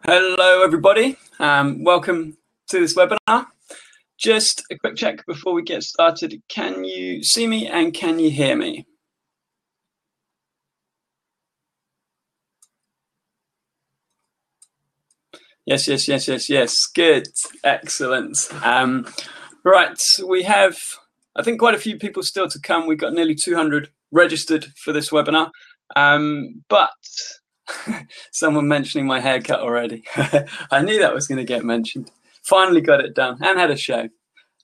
Hello, everybody. Welcome to this webinar. Just a quick check before we get started. Can you see me and can you hear me? Yes. Good. Excellent. Right. We have, I think, quite a few people still to come. We've got nearly 200 registered for this webinar. But someone mentioning my haircut already. I knew that was going to get mentioned. Finally got it done and had a shave.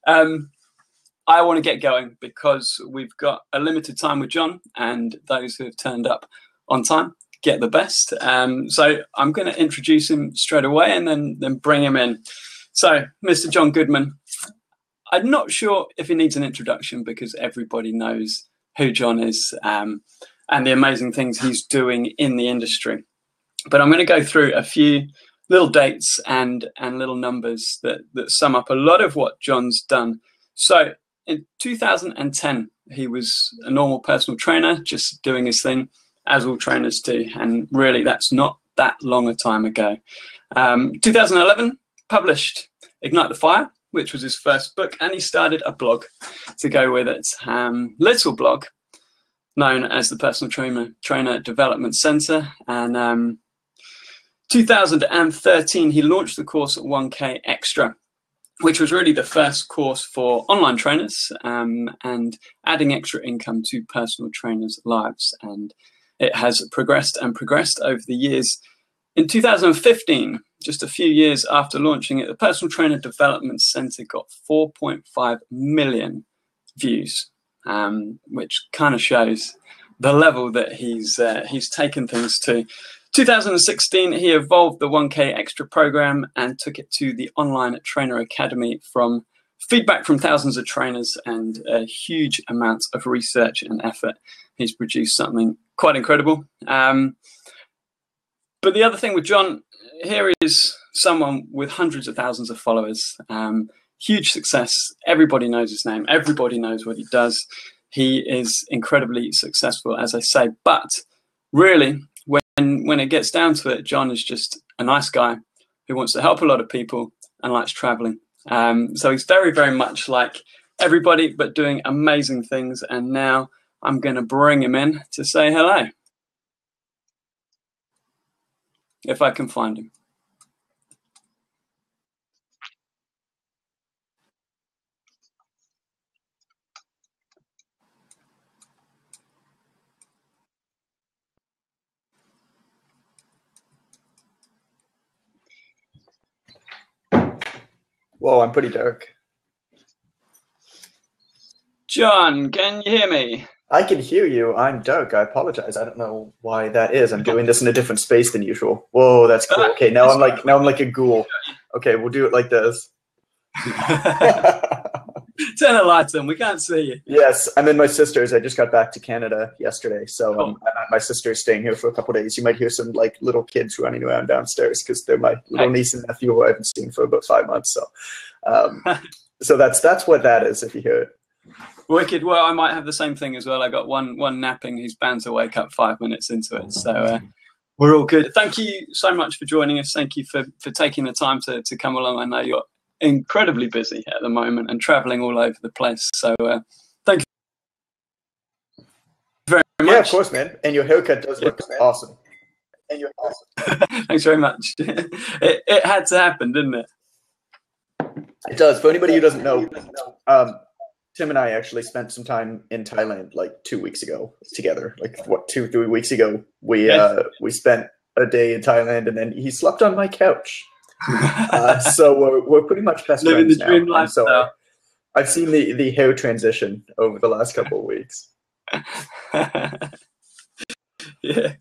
I want to get going because we've got a limited time with Jon, and those who have turned up on time get the best. So I'm going to introduce him straight away and then bring him in. So Mr. Jon Goodman, I'm not sure if he needs an introduction because everybody knows who Jon is and the amazing things he's doing in the industry. But I'm going to go through a few little dates and little numbers that sum up a lot of what Jon's done. So in 2010, he was a normal personal trainer, just doing his thing, as all trainers do. And really, that's not that long a time ago. 2011, published Ignite the Fire, which was his first book, and he started a blog to go with it. Little blog known as the Personal Trainer Development Center. And 2013, he launched the course 1K Extra, which was really the first course for online trainers and adding extra income to personal trainers' lives. And it has progressed and progressed over the years. In 2015, just a few years after launching it, the Personal Trainer Development Center got 4.5 million views, which kind of shows the level that he's taken things to. 2016, he evolved the 1K Extra program and took it to the Online Trainer Academy from feedback from thousands of trainers and a huge amount of research and effort. He's produced something quite incredible. But the other thing with Jon, here is someone with hundreds of thousands of followers, huge success. Everybody knows his name. Everybody knows what he does. He is incredibly successful, as I say, but really, when it gets down to it, Jon is just a nice guy who wants to help a lot of people and likes traveling. So he's very, very much like everybody, but doing amazing things. And now I'm going to bring him in to say hello, if I can find him. Whoa, I'm pretty dark. Jon, can you hear me? I can hear you. I'm dark. I apologize. I don't know why that is. I'm doing this in a different space than usual. Whoa, that's cool. Okay, now I'm like a ghoul. Okay, we'll do it like this. Turn the lights on. We can't see you. Yes, I'm in my sister's. I just got back to Canada yesterday, so I'm at my sister's, staying here for a couple of days. You might hear some like little kids running around downstairs because they're my little niece and nephew who I haven't seen for about 5 months. So, so that's what that is. If you hear it. Wicked. Well, I might have the same thing as well. I got one napping who's bound to wake up 5 minutes into it. So we're all good. Thank you so much for joining us. Thank you for taking the time to come along. I know you're incredibly busy at the moment and traveling all over the place. So thank you very much. Yeah, of course, man. And your haircut does look awesome. And you're awesome. Thanks very much. It had to happen, didn't it? It does. For anybody who doesn't know, Tim and I actually spent some time in Thailand like 2 weeks ago together. Like what, 2-3 weeks ago, we spent a day in Thailand, and then he slept on my couch. So we're pretty much best living friends the dream now. lifestyle. So I've seen the hair transition over the last couple of weeks. Yeah.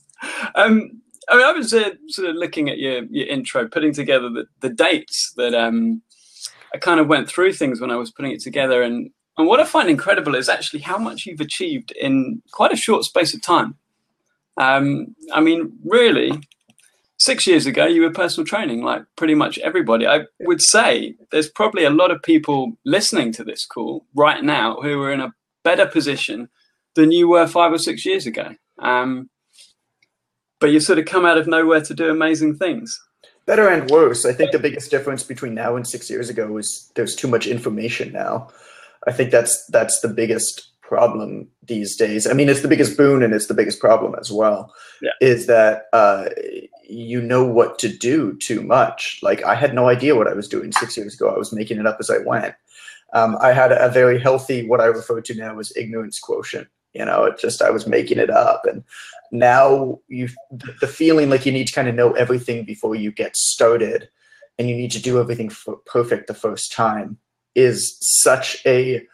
I mean, I was sort of looking at your intro, putting together the dates that I kind of went through things when I was putting it together, and what I find incredible is actually how much you've achieved in quite a short space of time. I mean, really, 6 years ago, you were personal training like pretty much everybody. I would say there's probably a lot of people listening to this call right now who are in a better position than you were 5 or 6 years ago. But you sort of come out of nowhere to do amazing things. Better and worse. I think the biggest difference between now and 6 years ago is there's too much information now. I think that's the biggest problem these days. I mean, it's the biggest boon and it's the biggest problem as well. Yeah. Is that you know what to do too much. Like, I had no idea what I was doing 6 years ago. I was making it up as I went. I had a very healthy, what I refer to now as ignorance quotient. You know, it just, I was making it up. And now the feeling like you need to kind of know everything before you get started and you need to do everything perfect the first time is such a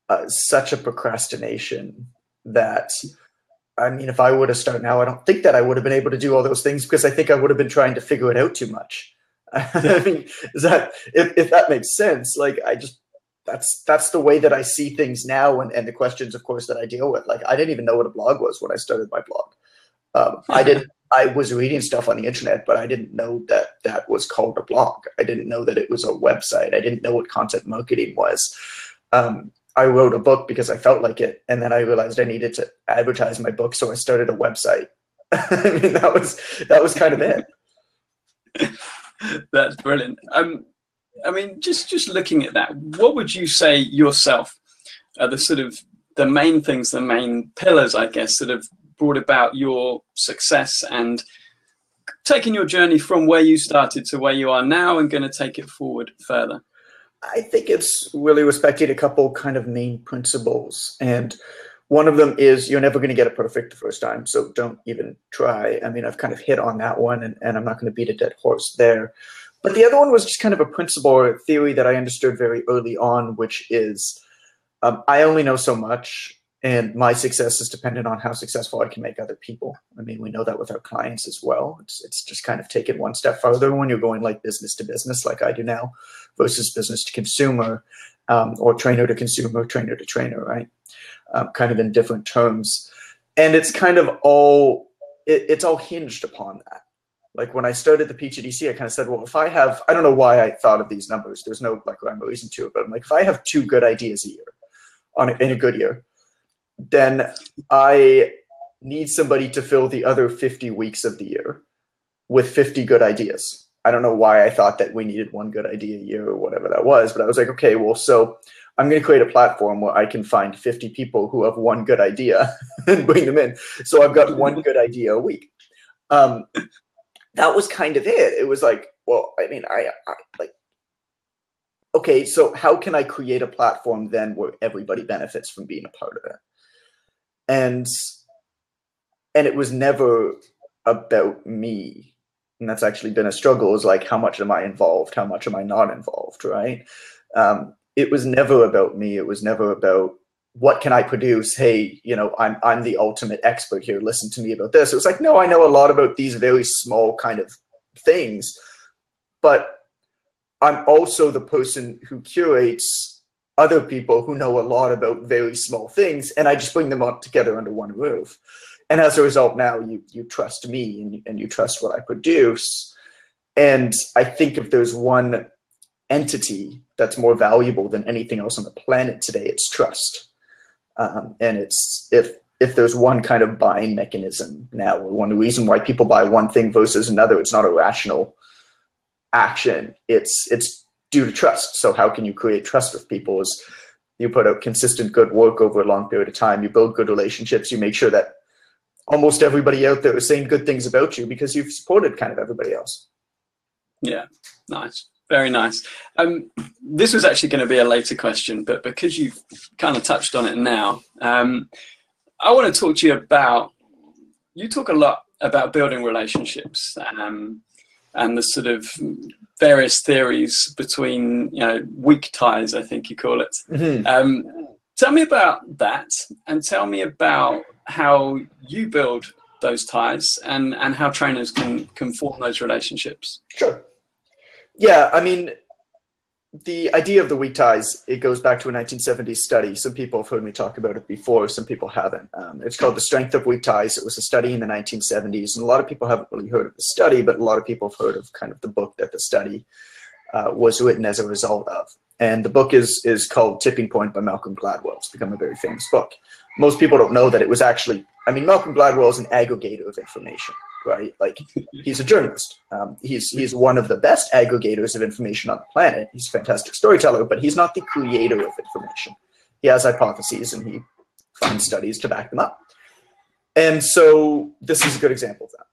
procrastination that, I mean, if I were to start now, I don't think that I would have been able to do all those things, because I think I would have been trying to figure it out too much. I mean, is that, if that makes sense, like, that's the way that I see things now, and the questions, of course, that I deal with. Like, I didn't even know what a blog was when I started my blog. I was reading stuff on the internet, but I didn't know that that was called a blog. I didn't know that it was a website. I didn't know what content marketing was. I wrote a book because I felt like it, and then I realized I needed to advertise my book, so I started a website. I mean, that was kind of it. That's brilliant. I mean, just looking at that, what would you say yourself are the sort of the main things, the main pillars, I guess, that have brought about your success and taking your journey from where you started to where you are now and going to take it forward further? I think it's really respecting a couple kind of main principles. And one of them is you're never going to get it perfect the first time, so don't even try. I mean, I've kind of hit on that one, and I'm not going to beat a dead horse there. But the other one was just kind of a principle or theory that I understood very early on, which is I only know so much, and my success is dependent on how successful I can make other people. I mean, we know that with our clients as well. It's just kind of taken one step further when you're going like business to business, like I do now, versus business to consumer, or trainer to consumer, trainer to trainer, right? Kind of in different terms. And it's kind of all, it's all hinged upon that. Like, when I started the PhDC, I kind of said, well, if I have, I don't know why I thought of these numbers. There's no like rhyme or reason to it, but I'm like, if I have 2 good ideas a year in a good year, then I need somebody to fill the other 50 weeks of the year with 50 good ideas. I don't know why I thought that we needed 1 good idea a year or whatever that was, but I was like, okay, well, so I'm going to create a platform where I can find 50 people who have 1 good idea and bring them in. So I've got 1 good idea a week. That was kind of it. It was like, well, I mean, I like, okay, so how can I create a platform then where everybody benefits from being a part of it? And it was never about me. And that's actually been a struggle, is like, how much am I involved? How much am I not involved, right? It was never about me. It was never about, what can I produce? Hey, you know, I'm the ultimate expert here. Listen to me about this. It was like, no, I know a lot about these very small kind of things, but I'm also the person who curates other people who know a lot about very small things, and I just bring them all together under one roof. And as a result, now you trust me and you trust what I produce. And I think if there's one entity that's more valuable than anything else on the planet today, it's trust. And it's, if there's one kind of buying mechanism now, or one reason why people buy one thing versus another, it's not a rational action. It's due to trust. So how can you create trust with people? Is you put out consistent good work over a long period of time. You build good relationships. You make sure that almost everybody out there is saying good things about you because you've supported kind of everybody else. Yeah, nice. Very nice. This was actually going to be a later question, but because you've kind of touched on it now, I want to talk to you about, you talk a lot about building relationships and the sort of various theories between, you know, weak ties, I think you call it. Mm-hmm. Tell me about that, and tell me about how you build those ties and how trainers can form those relationships. Sure. Yeah, I mean, the idea of the weak ties, it goes back to a 1970s study. Some people have heard me talk about it before, some people haven't. It's called The Strength of Weak Ties. It was a study in the 1970s, and a lot of people haven't really heard of the study, but a lot of people have heard of kind of the book that the study was written as a result of. And the book is called Tipping Point by Malcolm Gladwell. It's become a very famous book. Most people don't know that it was actually, I mean, Malcolm Gladwell is an aggregator of information. right? Like, he's a journalist. He's one of the best aggregators of information on the planet. He's a fantastic storyteller, but he's not the creator of information. He has hypotheses and he finds studies to back them up. And so this is a good example of that.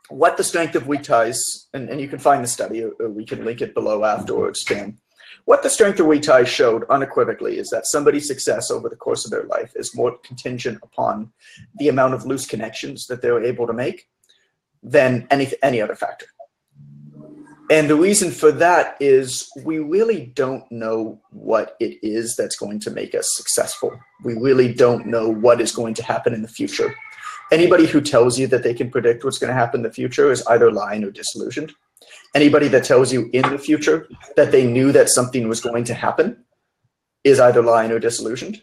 What the strength of weak ties, and you can find the study, or we can link it below afterwards, Dan. What the strength of weak ties showed unequivocally is that somebody's success over the course of their life is more contingent upon the amount of loose connections that they're able to make than any other factor. And the reason for that is we really don't know what it is that's going to make us successful. We really don't know what is going to happen in the future. Anybody who tells you that they can predict what's going to happen in the future is either lying or disillusioned. Anybody that tells you in the future that they knew that something was going to happen is either lying or disillusioned.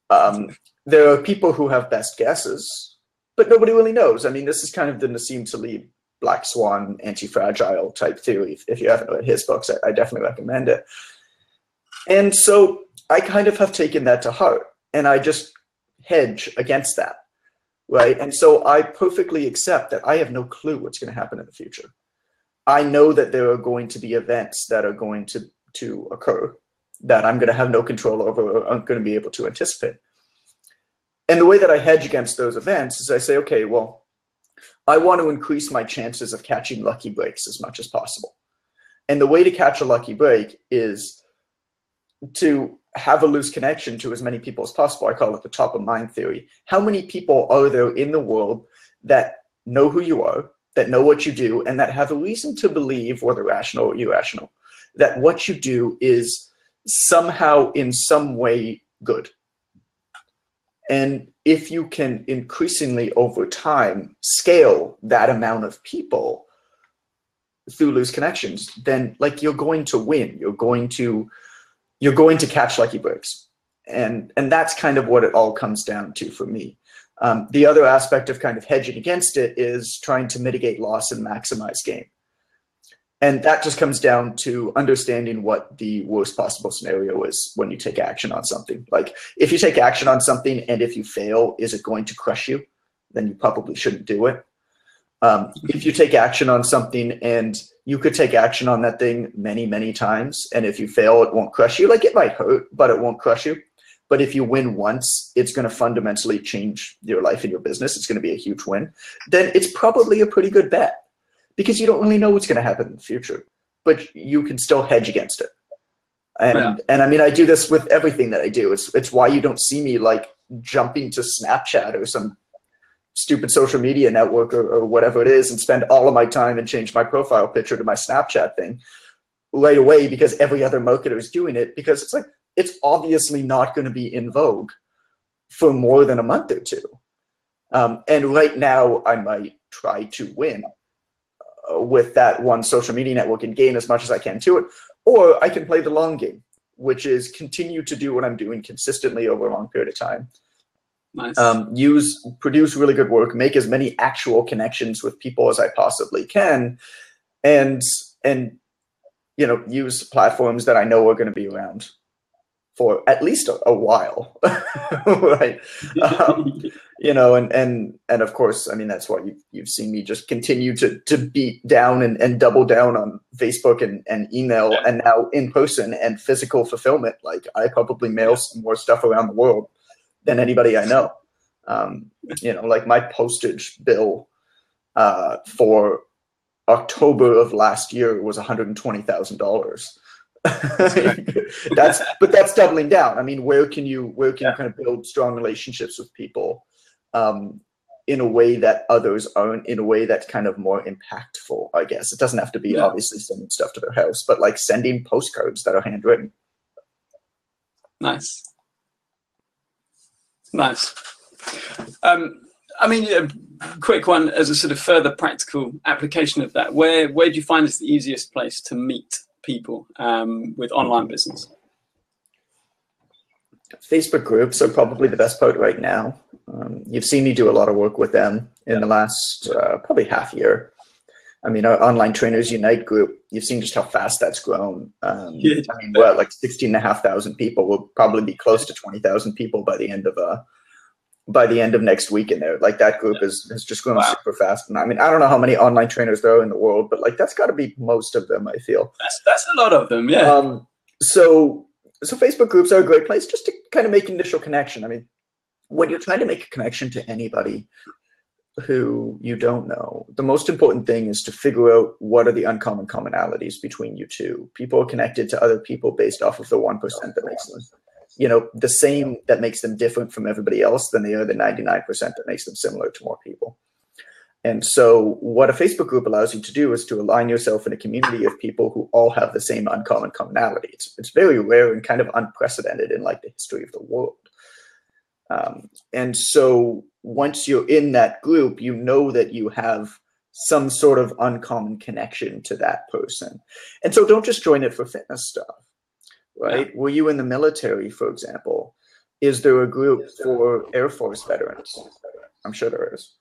There are people who have best guesses, but nobody really knows. I mean, this is kind of the Nassim Taleb Black Swan, anti-fragile type theory. If you haven't read his books, I definitely recommend it. And so I kind of have taken that to heart, and I just hedge against that, right? And so I perfectly accept that I have no clue what's going to happen in the future. I know that there are going to be events that are going to occur that I'm going to have no control over or aren't going to be able to anticipate. And the way that I hedge against those events is I say, okay, well, I want to increase my chances of catching lucky breaks as much as possible. And the way to catch a lucky break is to have a loose connection to as many people as possible. I call it the top of mind theory. How many people are there in the world that know who you are, that know what you do, and that have a reason to believe, whether rational or irrational, that what you do is somehow in some way good? And if you can increasingly over time scale that amount of people through loose connections, then like you're going to win. You're going to catch lucky breaks. And that's kind of what it all comes down to for me. The other aspect of kind of hedging against it is trying to mitigate loss and maximize gain. And that just comes down to understanding what the worst possible scenario is when you take action on something. Like, if you take action on something and if you fail, is it going to crush you? Then you probably shouldn't do it. If you take action on something and you could take action on that thing many, many times, and if you fail, it won't crush you. Like, it might hurt, but it won't crush you. But if you win once, it's going to fundamentally change your life and your business. It's going to be a huge win. Then it's probably a pretty good bet, because you don't really know what's going to happen in the future, but you can still hedge against it. And I mean, I do this with everything that I do. It's why you don't see me like jumping to Snapchat or some stupid social media network or whatever it is and spend all of my time and change my profile picture to my Snapchat thing right away because every other marketer is doing it, because it's like, it's obviously not going to be in vogue for more than a month or two. And right now I might try to win with that one social media network and gain as much as I can to it. Or I can play the long game, which is continue to do what I'm doing consistently over a long period of time. Nice. Produce really good work, make as many actual connections with people as I possibly can, and you know, use platforms that I know are going to be around for at least a while, right? You know, and of course, I mean, that's why you've seen me just continue to beat down and double down on Facebook and email, and now in person and physical fulfillment. Like, I probably mail some more stuff around the world than anybody I know. You know, like my postage bill for October of last year was $120,000. That's doubling down. I mean, where can you kind of build strong relationships with people in a way that others aren't, in a way that's kind of more impactful, I guess. It doesn't have to be obviously sending stuff to their house, but like sending postcards that are handwritten. Nice. I mean, a quick one as a sort of further practical application of that. Where do you find is the easiest place to meet people with online business? Facebook groups are probably the best part right now. You've seen me do a lot of work with them in the last probably half year. I mean, our Online Trainers Unite group, you've seen just how fast that's grown. I mean, we're at like 16,500 people. We'll probably be close to 20,000 people by the end of by the end of next week in there. Like that group has just grown Wow. super fast. And I mean, I don't know how many online trainers there are in the world, but like that's got to be most of them, I feel. That's a lot of them, yeah. So Facebook groups are a great place just to kind of make initial connection. I mean, when you're trying to make a connection to anybody who you don't know, the most important thing is to figure out what are the uncommon commonalities between you two. People are connected to other people based off of the 1% that makes them, the same, that makes them different from everybody else than they are the 99% that makes them similar to more people. And so what a Facebook group allows you to do is to align yourself in a community of people who all have the same uncommon commonality. It's very rare and kind of unprecedented in like the history of the world. And so once you're in that group, you know that you have some sort of uncommon connection to that person. And so don't just join it for fitness stuff, right? Yeah. Were you in the military, for example? Is there a group for Air Force veterans? I'm sure there is.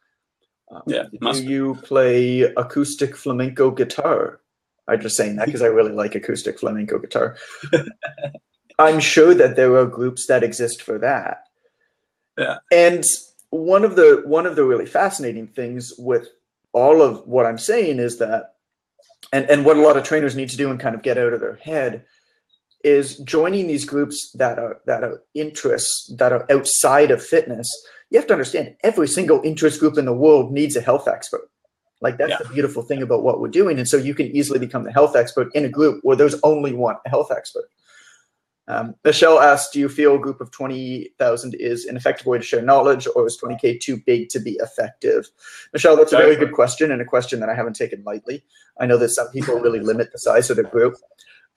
Yeah. Do you play acoustic flamenco guitar? I'm just saying that because I really like acoustic flamenco guitar. I'm sure that there are groups that exist for that. Yeah. And one of the really fascinating things with all of what I'm saying is that, and what a lot of trainers need to do and kind of get out of their head, is joining these groups that are interests that are outside of fitness. You have to understand every single interest group in the world needs a health expert. Like that's the beautiful thing about what we're doing. And so you can easily become the health expert in a group where there's only one health expert. Michelle asked, do you feel a group of 20,000 is an effective way to share knowledge, or is 20K too big to be effective? Michelle, that's a very good question, and a question that I haven't taken lightly. I know that some people really limit the size of their group.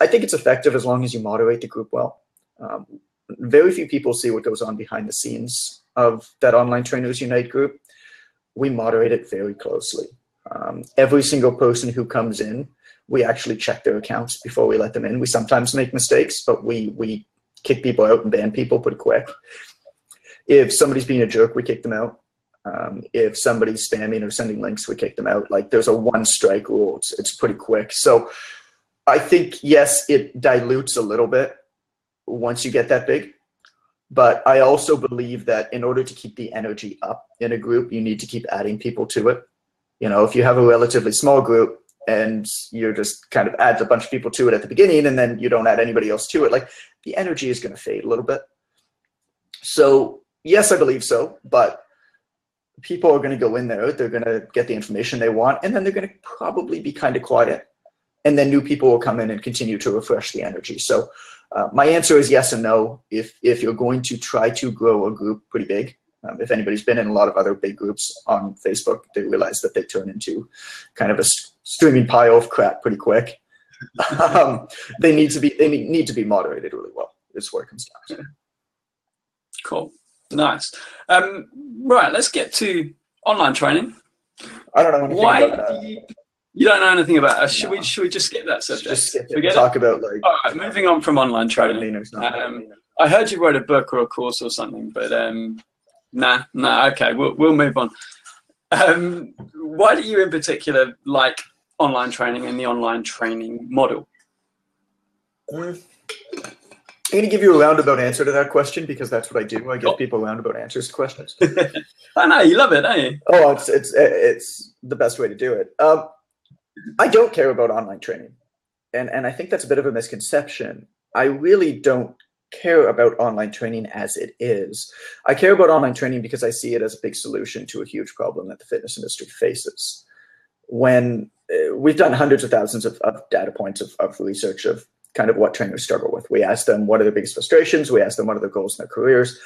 I think it's effective as long as you moderate the group well. Very few people see what goes on behind the scenes of that Online Trainers Unite group. We moderate it very closely. Every single person who comes in, we actually check their accounts before we let them in. We sometimes make mistakes, but we kick people out and ban people pretty quick. If somebody's being a jerk, we kick them out. If somebody's spamming or sending links, we kick them out. Like there's a one-strike rule. It's pretty quick. So I think, yes, it dilutes a little bit once you get that big. But I also believe that in order to keep the energy up in a group, you need to keep adding people to it. If you have a relatively small group, and you're just kind of add a bunch of people to it at the beginning, and then you don't add anybody else to it, like the energy is going to fade a little bit. So yes, I believe so, but people are going to go in there, they're going to get the information they want, and then they're going to probably be kind of quiet. And then new people will come in and continue to refresh the energy. So my answer is yes and no. If you're going to try to grow a group pretty big, if anybody's been in a lot of other big groups on Facebook, they realize that they turn into kind of a streaming pile of crap pretty quick. They need to be moderated really well. Is where it comes down to. Cool, nice. Right, let's get to online training. I don't know anything about that. You don't know anything about us. Should we just skip that subject? Just skip it. Talk about like. All right, moving on from online training. I heard you wrote a book or a course or something, but nah. Okay, we'll move on. Why do you in particular like online training and the online training model? I'm going to give you a roundabout answer to that question because that's what I do. I give people roundabout answers to questions. I know you love it, don't you? Oh, it's the best way to do it. I don't care about online training, and I think that's a bit of a misconception. I really don't care about online training as it is. I care about online training because I see it as a big solution to a huge problem that the fitness industry faces. When we've done hundreds of thousands of data points of research of kind of what trainers struggle with. We ask them what are their biggest frustrations. We ask them what are their goals in their careers.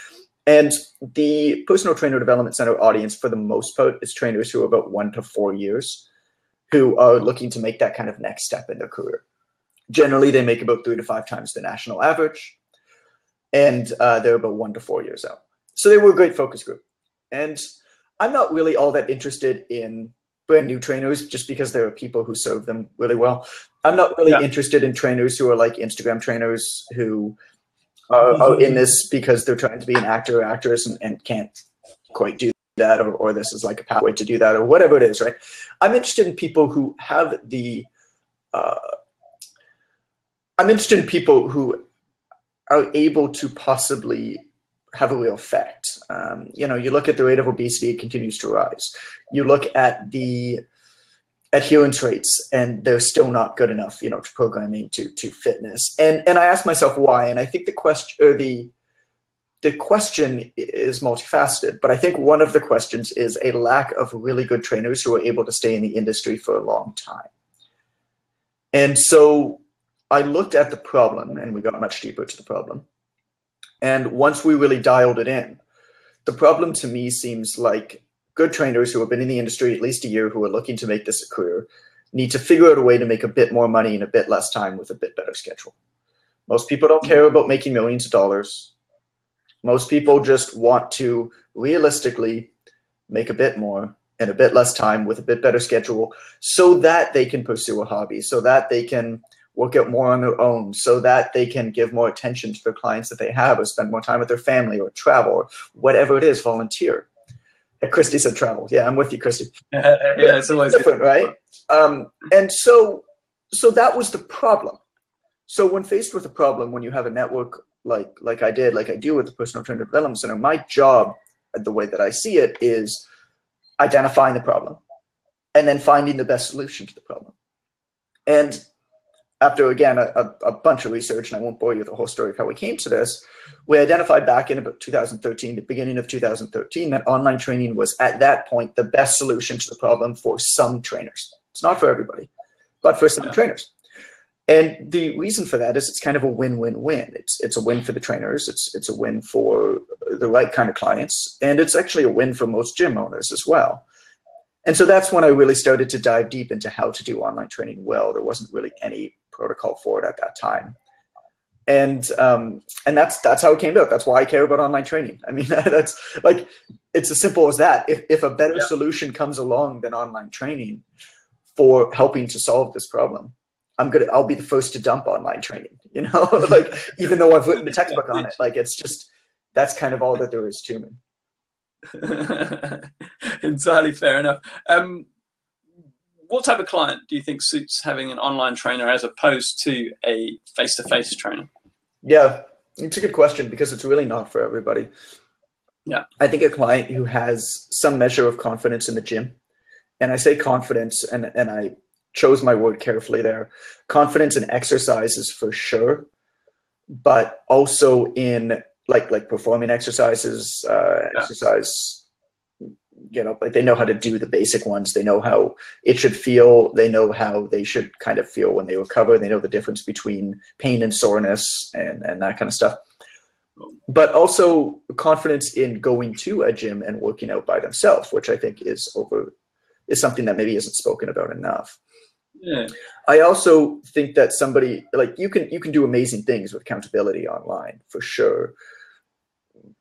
And the Personal Trainer Development Center audience, for the most part, is trainers who are about 1 to 4 years who are looking to make that kind of next step in their career. Generally, they make about 3 to 5 times the national average. And they're about 1 to 4 years out. So they were a great focus group. And I'm not really all that interested in brand new trainers just because there are people who serve them really well. I'm not really interested in trainers who are like Instagram trainers who are in this because they're trying to be an actor or actress and can't quite do that, or this is like a pathway to do that, or whatever it is, right? I'm interested in people who have the, I'm interested in people who are able to possibly have a real effect. You know, you look at the rate of obesity, it continues to rise. You look at the adherence rates, and they're still not good enough, you know, to programming, to fitness. And I ask myself why, and I think the question is multifaceted, but I think one of the questions is a lack of really good trainers who are able to stay in the industry for a long time. And so I looked at the problem, and we got much deeper to the problem. And once we really dialed it in, the problem to me seems like good trainers who have been in the industry at least a year, who are looking to make this a career, need to figure out a way to make a bit more money in a bit less time with a bit better schedule. Most people don't care about making millions of dollars. Most people just want to realistically make a bit more in a bit less time with a bit better schedule, so that they can pursue a hobby, so that they can work out more on their own, so that they can give more attention to their clients that they have, or spend more time with their family, or travel, or whatever it is, volunteer. Christy said travel. Yeah, I'm with you, Christy. Yeah, it's always different, right? And so that was the problem. So when faced with a problem, when you have a network like I do with the Personal Trainer Development Center, my job, the way that I see it, is identifying the problem and then finding the best solution to the problem. And after, again, a bunch of research, and I won't bore you with the whole story of how we came to this, we identified back in about 2013, the beginning of 2013, that online training was, at that point, the best solution to the problem for some trainers. It's not for everybody, but for some trainers. And the reason for that is it's kind of a win-win-win. It's a win for the trainers, it's a win for the right kind of clients, and it's actually a win for most gym owners as well. And so that's when I really started to dive deep into how to do online training well. There wasn't really any protocol for it at that time. And that's how it came out. That's why I care about online training. I mean, that's like, it's as simple as that. If a better solution comes along than online training for helping to solve this problem, I'll be the first to dump online training, you know, like, even though I've written a textbook on it, like, it's just, that's kind of all that there is to me. Entirely fair enough. What type of client do you think suits having an online trainer as opposed to a face-to-face trainer? Yeah, it's a good question, because it's really not for everybody. Yeah, I think a client who has some measure of confidence in the gym, and I say confidence, and I chose my word carefully there, confidence in exercises for sure, but also in like performing exercises, exercise, you know, like they know how to do the basic ones. They know how it should feel. They know how they should kind of feel when they recover. They know the difference between pain and soreness and that kind of stuff. But also confidence in going to a gym and working out by themselves, which I think is something that maybe isn't spoken about enough. Yeah. I also think that somebody, like, you can do amazing things with accountability online for sure.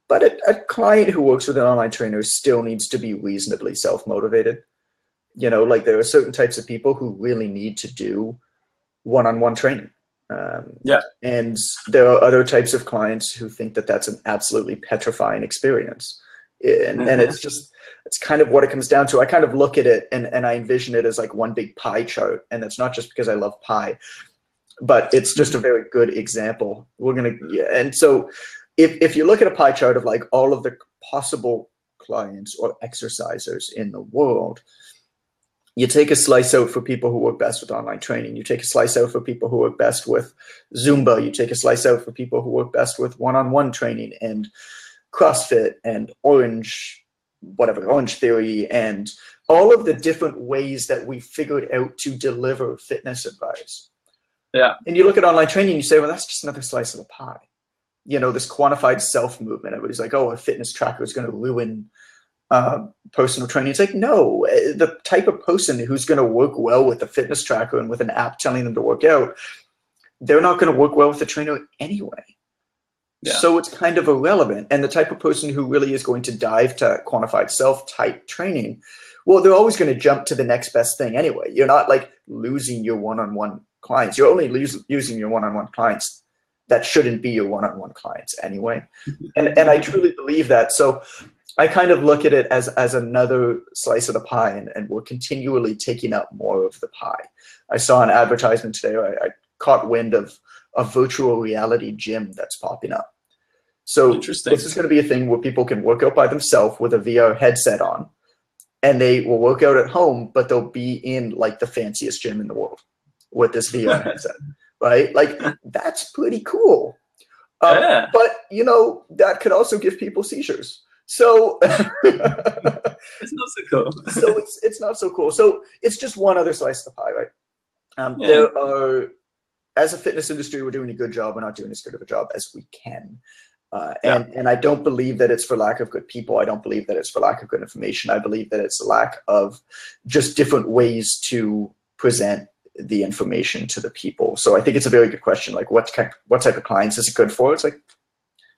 But a client who works with an online trainer still needs to be reasonably self-motivated. You know, like, there are certain types of people who really need to do one-on-one training. And there are other types of clients who think that that's an absolutely petrifying experience. And it's kind of what it comes down to. I kind of look at it and I envision it as like one big pie chart. And that's not just because I love pie, but it's just a very good example. And so if you look at a pie chart of like all of the possible clients or exercisers in the world, you take a slice out for people who work best with online training. You take a slice out for people who work best with Zumba. You take a slice out for people who work best with one-on-one training and CrossFit and Orange Theory, and all of the different ways that we figured out to deliver fitness advice. Yeah. And you look at online training, you say, well, that's just another slice of the pie. You know, this quantified self movement. Everybody's like, oh, a fitness tracker is going to ruin personal training. It's like, no, the type of person who's going to work well with a fitness tracker and with an app telling them to work out, they're not going to work well with a trainer anyway. Yeah. So it's kind of irrelevant. And the type of person who really is going to dive to quantified self-type training, well, they're always going to jump to the next best thing anyway. You're not like losing your one-on-one clients. You're only using your one-on-one clients that shouldn't be your one-on-one clients anyway. And I truly believe that. So I kind of look at it as another slice of the pie, and we're continually taking up more of the pie. I saw an advertisement today. I caught wind of a virtual reality gym that's popping up. So Interesting. this is going to be a thing where people can work out by themselves with a VR headset on, and they will work out at home, but they'll be in like the fanciest gym in the world with this VR headset, right? Like that's pretty cool. Yeah. But you know, that could also give people seizures. So It's not so cool. so it's not so cool. So it's just one other slice of the pie, right? Yeah. There are, as a fitness industry, we're doing a good job. We're not doing as good of a job as we can. And I don't believe that it's for lack of good people. I don't believe that it's for lack of good information. I believe that it's a lack of just different ways to present the information to the people. So I think it's a very good question. Like what type of clients is it good for? It's like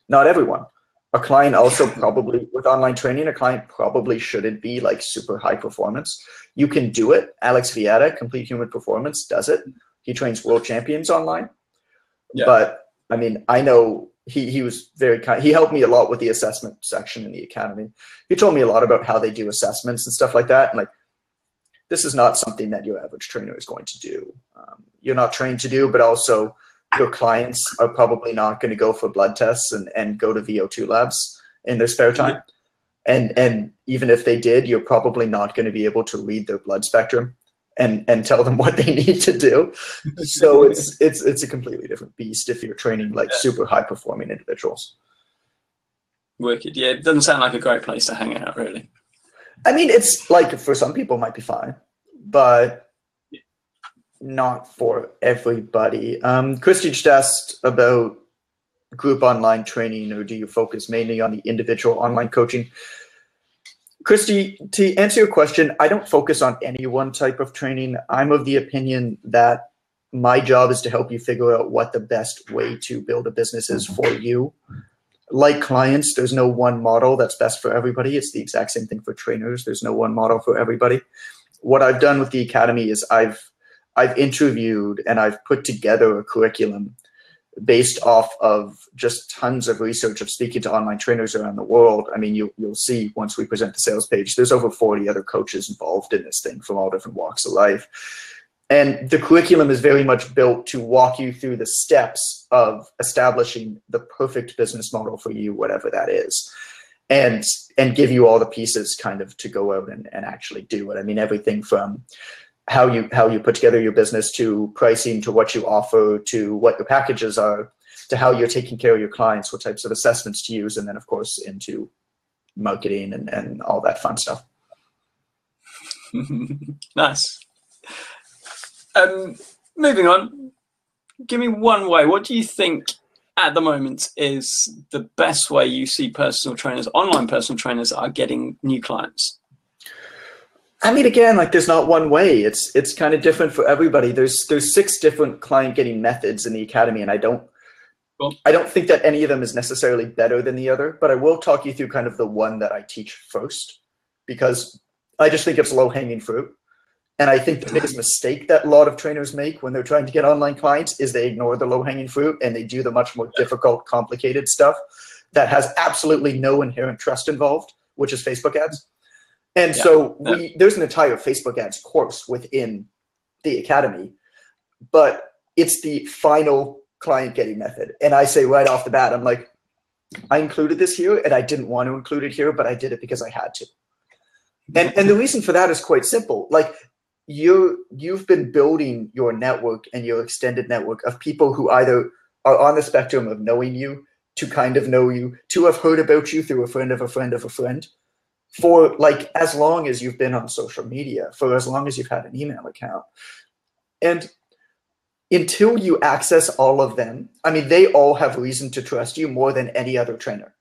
not everyone. A client also probably with online training, a client probably shouldn't be like super high performance. You can do it. Alex Viada, Complete Human Performance, does it. He trains world champions online. Yeah. But I mean, I know he was very kind. He helped me a lot with the assessment section in the academy. He told me a lot about how they do assessments and stuff like that. And like, this is not something that your average trainer is going to do. You're not trained to do, but also your clients are probably not going to go for blood tests and go to VO2 labs in their spare time. And even if they did, you're probably not going to be able to read their blood spectrum and tell them what they need to do. So it's a completely different beast if you're training like super high performing individuals. Wicked. Yeah, it doesn't sound like a great place to hang out, really. I mean, it's like for some people it might be fine, but not for everybody. Christy just asked about group online training, or do you focus mainly on the individual online coaching? Christy, to answer your question, I don't focus on any one type of training. I'm of the opinion that my job is to help you figure out what the best way to build a business is for you. Like clients, there's no one model that's best for everybody. It's the exact same thing for trainers. There's no one model for everybody. What I've done with the academy is I've interviewed and I've put together a curriculum based off of just tons of research of speaking to online trainers around the world. I mean, you'll see once we present the sales page, there's over 40 other coaches involved in this thing from all different walks of life. And the curriculum is very much built to walk you through the steps of establishing the perfect business model for you, whatever that is, and give you all the pieces kind of to go out and actually do it. I mean, everything from how you put together your business to pricing, to what you offer, to what your packages are, to how you're taking care of your clients, what types of assessments to use, and then of course into marketing and all that fun stuff. Nice. Moving on, give me one way. What do you think at the moment is the best way you see personal trainers, online personal trainers, are getting new clients? I mean, again, like there's not one way. It's kind of different for everybody. There's 6 different client getting methods in the academy, and I don't think that any of them is necessarily better than the other, but I will talk you through kind of the one that I teach first, because I just think it's low-hanging fruit. And I think the biggest mistake that a lot of trainers make when they're trying to get online clients is they ignore the low-hanging fruit and they do the much more difficult, complicated stuff that has absolutely no inherent trust involved, which is Facebook ads. And so there's an entire Facebook ads course within the academy, but it's the final client getting method. And I say right off the bat, I'm like, I included this here and I didn't want to include it here, but I did it because I had to. And the reason for that is quite simple. Like you've been building your network and your extended network of people who either are on the spectrum of knowing you, to kind of know you, to have heard about you through a friend of a friend of a friend, for like as long as you've been on social media, for as long as you've had an email account. And until you access all of them, I mean, they all have reason to trust you more than any other trainer.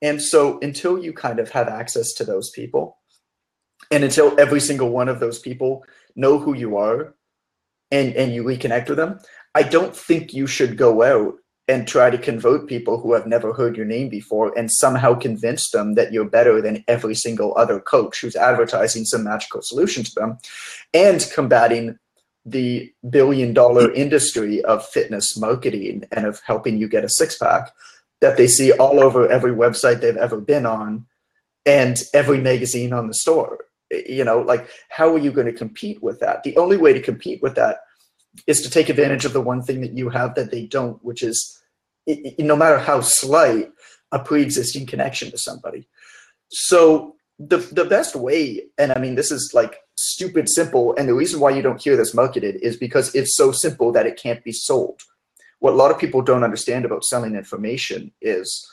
And so until you kind of have access to those people, and until every single one of those people know who you are and you reconnect with them, I don't think you should go out and try to convert people who have never heard your name before and somehow convince them that you're better than every single other coach who's advertising some magical solution to them, and combating the billion-dollar industry of fitness marketing and of helping you get a six-pack that they see all over every website they've ever been on and every magazine on the store. You know, like, how are you going to compete with that? The only way to compete with that is to take advantage of the one thing that you have that they don't, which is no matter how slight, a pre-existing connection to somebody. So the best way, and I mean, this is like stupid simple, and the reason why you don't hear this marketed is because it's so simple that it can't be sold. What a lot of people don't understand about selling information is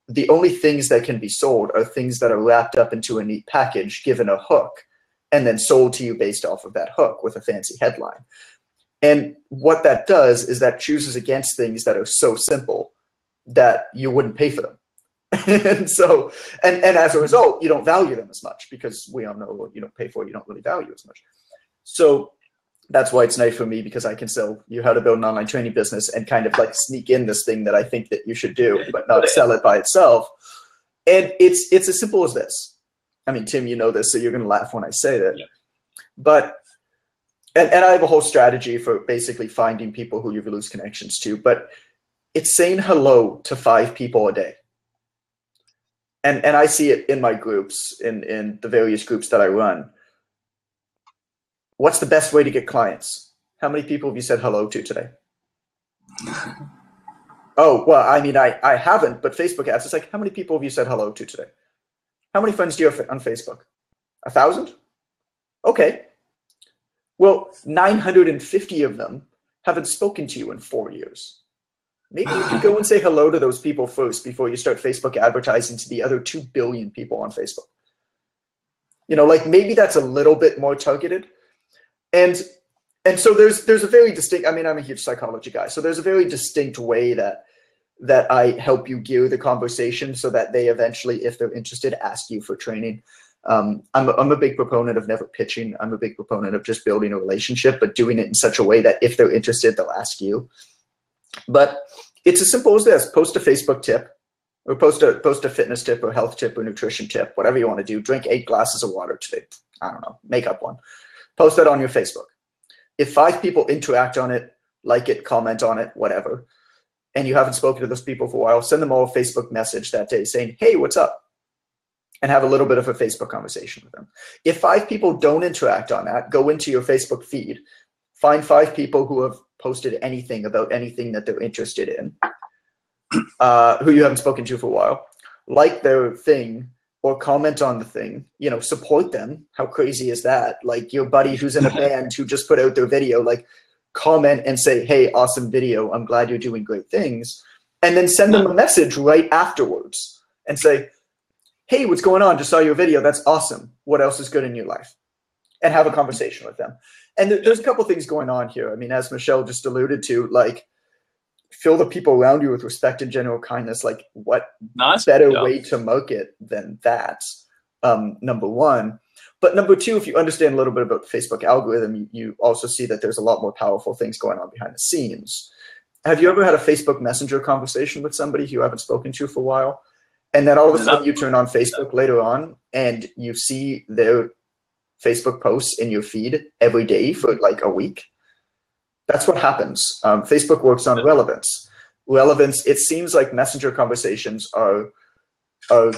the only things that can be sold are things that are wrapped up into a neat package, given a hook, and then sold to you based off of that hook with a fancy headline. And what that does is that chooses against things that are so simple that you wouldn't pay for them. And so, and as a result, you don't value them as much, because we all know what you don't pay for, you don't really value as much. So that's why it's nice for me, because I can sell you how to build an online training business and kind of like sneak in this thing that I think that you should do, but not sell it by itself. And it's as simple as this. I mean, Tim, you know this, so you're going to laugh when I say that. Yeah. But, and I have a whole strategy for basically finding people who you lose connections to, but it's saying hello to 5 people a day. And I see it in my groups, in the various groups that I run. What's the best way to get clients? How many people have you said hello to today? Oh, well, I mean, I haven't, but Facebook ads, it's like, how many people have you said hello to today? How many friends do you have on Facebook? 1,000? Okay. Well, 950 of them haven't spoken to you in 4 years. Maybe you could go and say hello to those people first before you start Facebook advertising to the other 2 billion people on Facebook. You know, like maybe that's a little bit more targeted. And so there's a very distinct, I mean, I'm a huge psychology guy, so there's a very distinct way that I help you gear the conversation so that they eventually, if they're interested, ask you for training. I'm a big proponent of never pitching. I'm a big proponent of just building a relationship, but doing it in such a way that if they're interested, they'll ask you. But it's as simple as this: post a Facebook tip, or post a fitness tip or health tip or nutrition tip, whatever you want to do. Drink 8 glasses of water today. I don't know, make up one. Post that on your Facebook. If 5 people interact on it, like it, comment on it, whatever, and you haven't spoken to those people for a while, send them all a Facebook message that day saying, hey, what's up? And have a little bit of a Facebook conversation with them. If 5 people don't interact on that, go into your Facebook feed, find 5 people who have posted anything about anything that they're interested in, who you haven't spoken to for a while, like their thing or comment on the thing, you know, support them. How crazy is that? Like your buddy who's in a band who just put out their video, like comment and say, hey, awesome video. I'm glad you're doing great things. And then send them a message right afterwards and say, hey, what's going on? Just saw your video. That's awesome. What else is good in your life? And have a conversation with them. And there's a couple things going on here. I mean, as Michelle just alluded to, like, fill the people around you with respect and general kindness. Like, what better way to market than that? Number one. But number two, if you understand a little bit about the Facebook algorithm, you also see that there's a lot more powerful things going on behind the scenes. Have you ever had a Facebook Messenger conversation with somebody who you haven't spoken to for a while? And then all of a sudden you turn on Facebook later on and you see their Facebook posts in your feed every day for like a week? That's what happens. Facebook works on relevance. Relevance, it seems like Messenger conversations are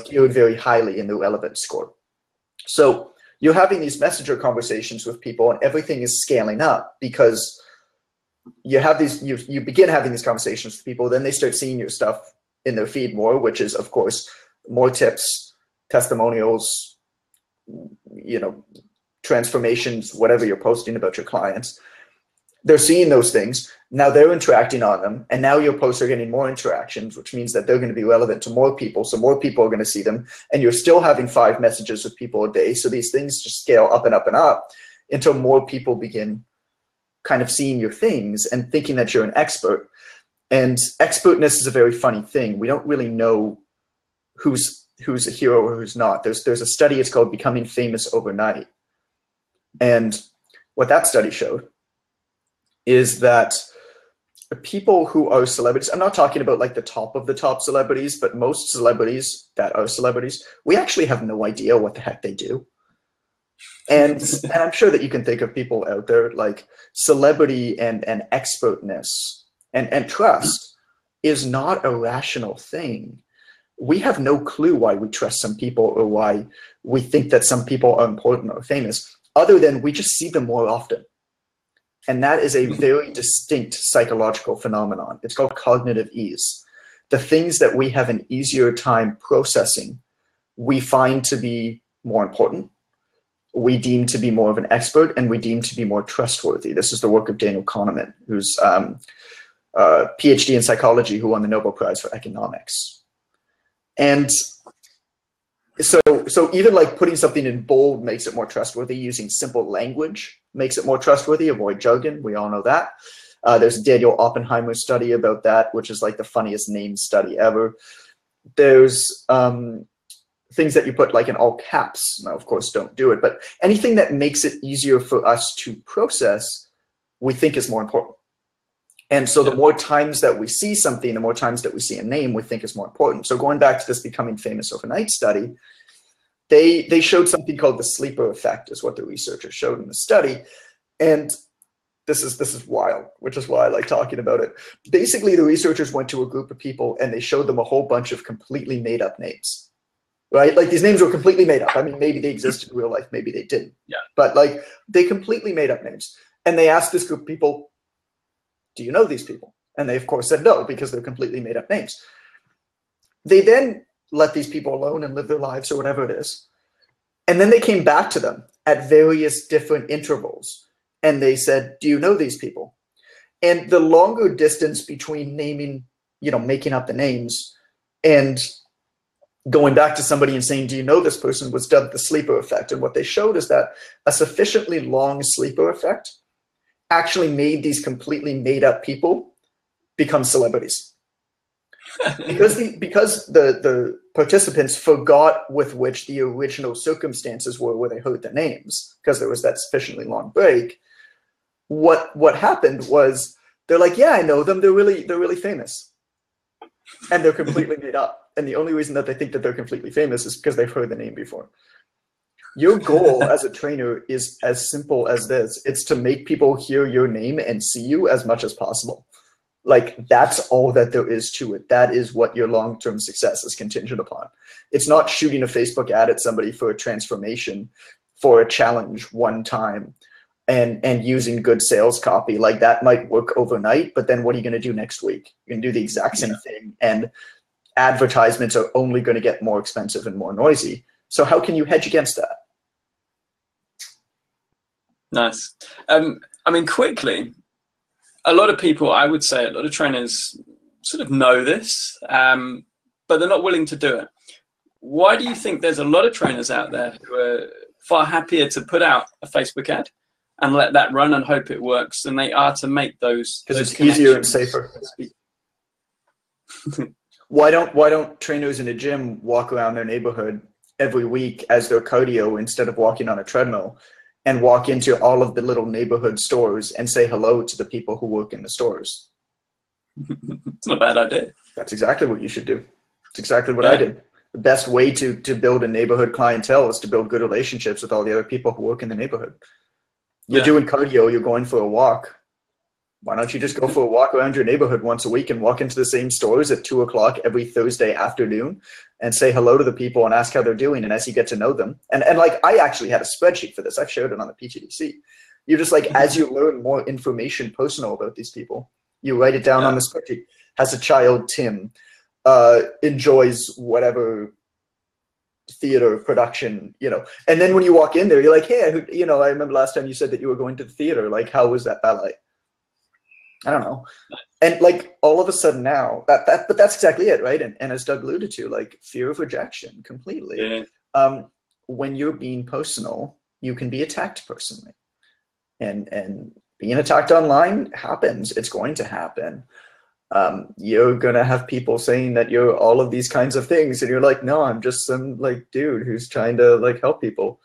geared very highly in the relevance score. So you're having these Messenger conversations with people and everything is scaling up because you have these, you begin having these conversations with people, then they start seeing your stuff in their feed more, which is of course more tips, testimonials, you know, transformations, whatever you're posting about your clients. They're seeing those things. Now they're interacting on them. And now your posts are getting more interactions, which means that they're going to be relevant to more people. So more people are going to see them. And you're still having 5 messages with people a day. So these things just scale up and up and up until more people begin kind of seeing your things and thinking that you're an expert. And expertness is a very funny thing. We don't really know who's a hero or who's not. There's a study, it's called Becoming Famous Overnight. And what that study showed is that people who are celebrities, I'm not talking about like the top of the top celebrities, but most celebrities that are celebrities, we actually have no idea what the heck they do. And I'm sure that you can think of people out there, like celebrity and expertness and trust is not a rational thing. We have no clue why we trust some people or why we think that some people are important or famous, other than we just see them more often. And that is a very distinct psychological phenomenon. It's called cognitive ease. the things that we have an easier time processing, we find to be more important, we deem to be more of an expert, and we deem to be more trustworthy. This is the work of Daniel Kahneman, who's PhD in psychology, who won the Nobel Prize for economics. And so even like putting something in bold makes it more trustworthy. Using simple language makes it more trustworthy. Avoid jargon. We all know that. There's a Daniel Oppenheimer study about that, which is like the funniest name study ever. There's things that you put like in all caps. Now, of course, don't do it. But anything that makes it easier for us to process, we think is more important. And so the more times that we see something, the more times that we see a name, we think is more important. So going back to this becoming famous overnight study, they showed something called the sleeper effect, is what the researchers showed in the study. And this is wild, which is why I like talking about it. Basically, the researchers went to a group of people and they showed them a whole bunch of completely made up names, right? Like these names were completely made up. I mean, maybe they existed in real life, maybe they didn't. Yeah. But like they completely made up names. And they asked this group of people, do you know these people? And they, of course, said no, because they're completely made up names. They then let these people alone and live their lives or whatever it is. And then they came back to them at various different intervals. And they said, do you know these people? And the longer distance between naming, making up the names and going back to somebody and saying, do you know this person, was dubbed the sleeper effect. And what they showed is that a sufficiently long sleeper effect actually made these completely made up people become celebrities. because the participants forgot with which the original circumstances were where they heard the names, because there was that sufficiently long break. What happened was they're like, yeah, I know them. They're really famous. And they're completely made up. And the only reason that they think that they're completely famous is because they've heard the name before. Your goal as a trainer is as simple as this. It's to make people hear your name and see you as much as possible. Like, that's all that there is to it. That is what your long-term success is contingent upon. It's not shooting a Facebook ad at somebody for a transformation, for a challenge one time, and using good sales copy. Like, that might work overnight, but then what are you going to do next week? You're going to do the exact same thing, and advertisements are only going to get more expensive and more noisy. So how can you hedge against that? Nice. I mean, quickly, a lot of people, I would say, a lot of trainers sort of know this, but they're not willing to do it. Why do you think there's a lot of trainers out there who are far happier to put out a Facebook ad and let that run and hope it works than they are to make those? Because it's easier and safer. Why don't trainers in a gym walk around their neighborhood every week as their cardio instead of walking on a treadmill, and walk into all of the little neighborhood stores and say hello to the people who work in the stores? It's not a bad idea. That's exactly what you should do. It's exactly what I did. The best way to build a neighborhood clientele is to build good relationships with all the other people who work in the neighborhood. You're doing cardio, you're going for a walk. Why don't you just go for a walk around your neighborhood once a week and walk into the same stores at 2 o'clock every Thursday afternoon and say hello to the people and ask how they're doing. And as you get to know them, and like, I actually had a spreadsheet for this. I've shared it on the PTDC. You just like, as you learn more information personal about these people, you write it down on the spreadsheet. Has a child, Tim, enjoys whatever theater production, and then when you walk in there, you're like, hey, I remember last time you said that you were going to the theater. Like, how was that ballet? I don't know. And like, all of a sudden now but that's exactly it, right? And as Doug alluded to, like, fear of rejection completely. When you're being personal, you can be attacked personally, and being attacked online happens. It's going to happen. You're going to have people saying that you're all of these kinds of things, and you're like, no, I'm just some like dude who's trying to like help people.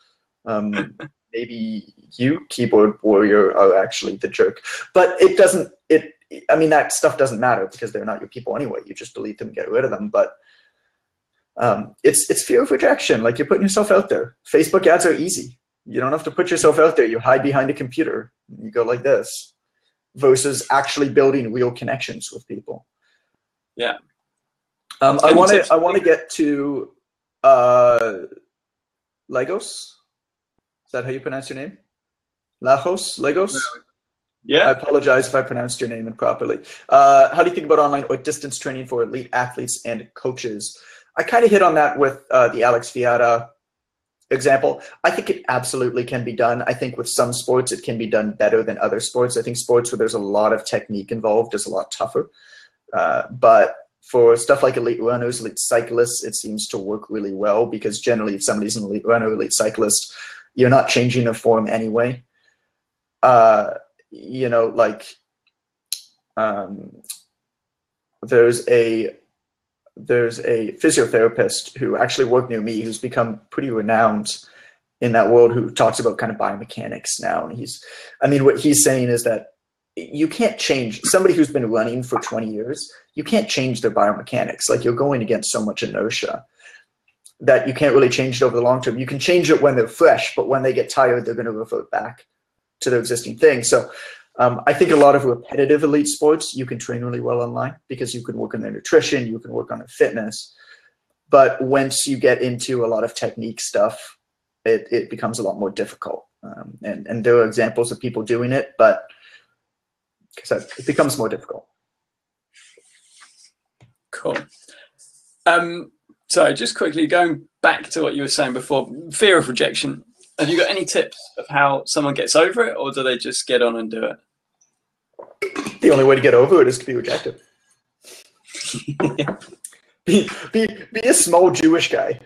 Maybe you, keyboard warrior, are actually the jerk, but I mean, that stuff doesn't matter because they're not your people anyway. You just delete them and get rid of them. But it's fear of rejection. Like, you're putting yourself out there. Facebook ads are easy. You don't have to put yourself out there. You hide behind a computer. You go like this, versus actually building real connections with people. Yeah. I want to get to Legos. Is that how you pronounce your name? Legos? Yeah. I apologize if I pronounced your name improperly. How do you think about online or distance training for elite athletes and coaches? I kind of hit on that with the Alex Viada example. I think it absolutely can be done. I think with some sports, it can be done better than other sports. I think sports where there's a lot of technique involved is a lot tougher. But for stuff like elite runners, elite cyclists, it seems to work really well because generally if somebody's an elite runner, elite cyclist, you're not changing their form anyway. You know, like there's a physiotherapist who actually worked near me who's become pretty renowned in that world, who talks about kind of biomechanics now. And what he's saying is that you can't change somebody who's been running for 20 years. You can't change their biomechanics. Like, you're going against so much inertia that you can't really change it over the long term. You can change it when they're fresh, but when they get tired, they're going to revert back to their existing thing. So I think a lot of repetitive elite sports, you can train really well online because you can work on their nutrition, you can work on their fitness. But once you get into a lot of technique stuff, it becomes a lot more difficult. And there are examples of people doing it, but it becomes more difficult. Cool. So just quickly going back to what you were saying before, fear of rejection. Have you got any tips of how someone gets over it, or do they just get on and do it? The only way to get over it is to be rejected. be a small Jewish guy.